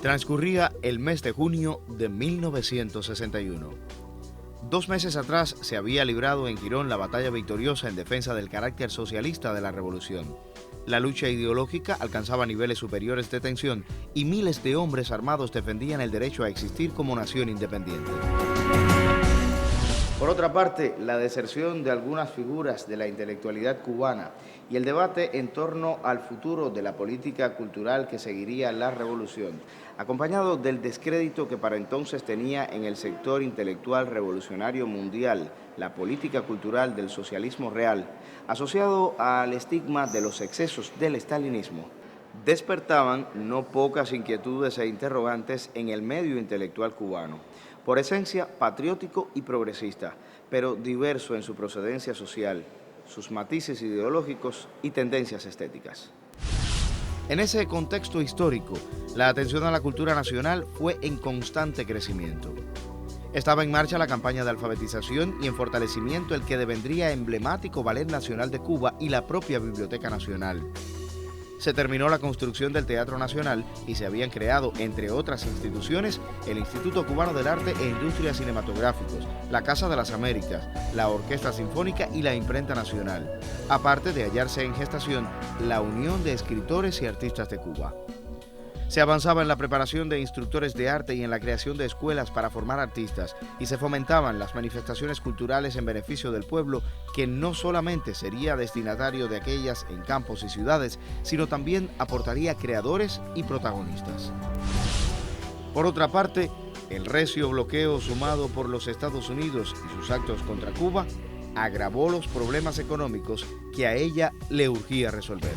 Transcurría el mes de junio de 1961. 2 meses atrás se había librado en Girón la batalla victoriosa en defensa del carácter socialista de la revolución. La lucha ideológica alcanzaba niveles superiores de tensión y miles de hombres armados defendían el derecho a existir como nación independiente. Por otra parte, la deserción de algunas figuras de la intelectualidad cubana y el debate en torno al futuro de la política cultural que seguiría la revolución, acompañado del descrédito que para entonces tenía en el sector intelectual revolucionario mundial la política cultural del socialismo real, asociado al estigma de los excesos del estalinismo, despertaban no pocas inquietudes e interrogantes en el medio intelectual cubano, por esencia patriótico y progresista, pero diverso en su procedencia social, sus matices ideológicos y tendencias estéticas. En ese contexto histórico, la atención a la cultura nacional fue en constante crecimiento. Estaba en marcha la campaña de alfabetización y en fortalecimiento el que devendría emblemático Ballet Nacional de Cuba y la propia Biblioteca Nacional. Se terminó la construcción del Teatro Nacional y se habían creado, entre otras instituciones, el Instituto Cubano del Arte e Industrias Cinematográficos, la Casa de las Américas, la Orquesta Sinfónica y la Imprenta Nacional, aparte de hallarse en gestación la Unión de Escritores y Artistas de Cuba. Se avanzaba en la preparación de instructores de arte y en la creación de escuelas para formar artistas y se fomentaban las manifestaciones culturales en beneficio del pueblo, que no solamente sería destinatario de aquellas en campos y ciudades, sino también aportaría creadores y protagonistas. Por otra parte, el recio bloqueo sumado por los Estados Unidos y sus actos contra Cuba agravó los problemas económicos que a ella le urgía resolver.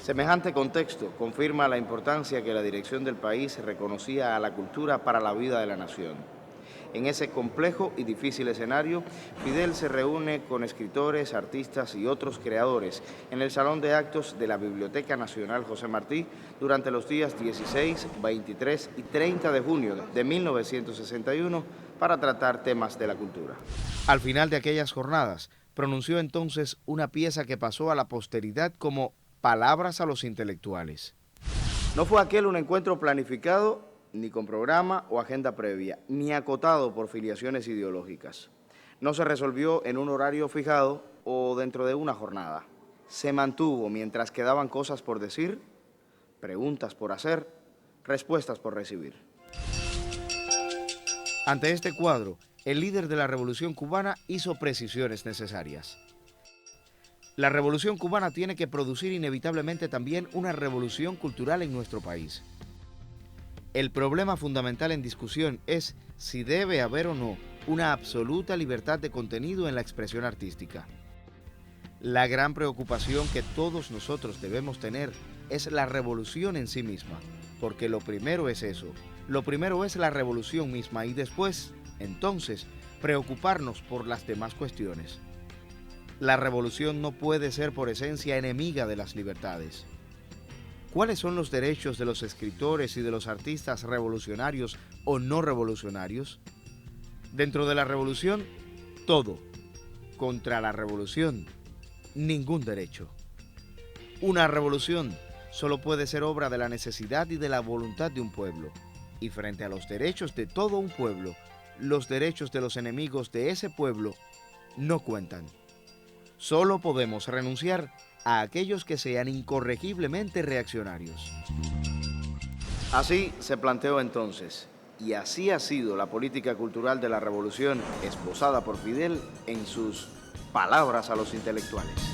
Semejante contexto confirma la importancia que la dirección del país reconocía a la cultura para la vida de la nación. En ese complejo y difícil escenario, Fidel se reúne con escritores, artistas y otros creadores en el Salón de Actos de la Biblioteca Nacional José Martí durante los días 16, 23 y 30 de junio de 1961 para tratar temas de la cultura. Al final de aquellas jornadas, pronunció entonces una pieza que pasó a la posteridad como Palabras a los intelectuales. No fue aquel un encuentro planificado, ni con programa o agenda previa, ni acotado por filiaciones ideológicas. No se resolvió en un horario fijado o dentro de una jornada. Se mantuvo mientras quedaban cosas por decir, preguntas por hacer, respuestas por recibir. Ante este cuadro, el líder de la Revolución Cubana hizo precisiones necesarias. La revolución cubana tiene que producir inevitablemente también una revolución cultural en nuestro país. El problema fundamental en discusión es si debe haber o no una absoluta libertad de contenido en la expresión artística. La gran preocupación que todos nosotros debemos tener es la revolución en sí misma, porque lo primero es eso, lo primero es la revolución misma y después, entonces, preocuparnos por las demás cuestiones. La revolución no puede ser por esencia enemiga de las libertades. ¿Cuáles son los derechos de los escritores y de los artistas revolucionarios o no revolucionarios? Dentro de la revolución, todo. Contra la revolución, ningún derecho. Una revolución solo puede ser obra de la necesidad y de la voluntad de un pueblo. Y frente a los derechos de todo un pueblo, los derechos de los enemigos de ese pueblo no cuentan. Solo podemos renunciar a aquellos que sean incorregiblemente reaccionarios. Así se planteó entonces, y así ha sido la política cultural de la revolución esbozada por Fidel en sus Palabras a los intelectuales.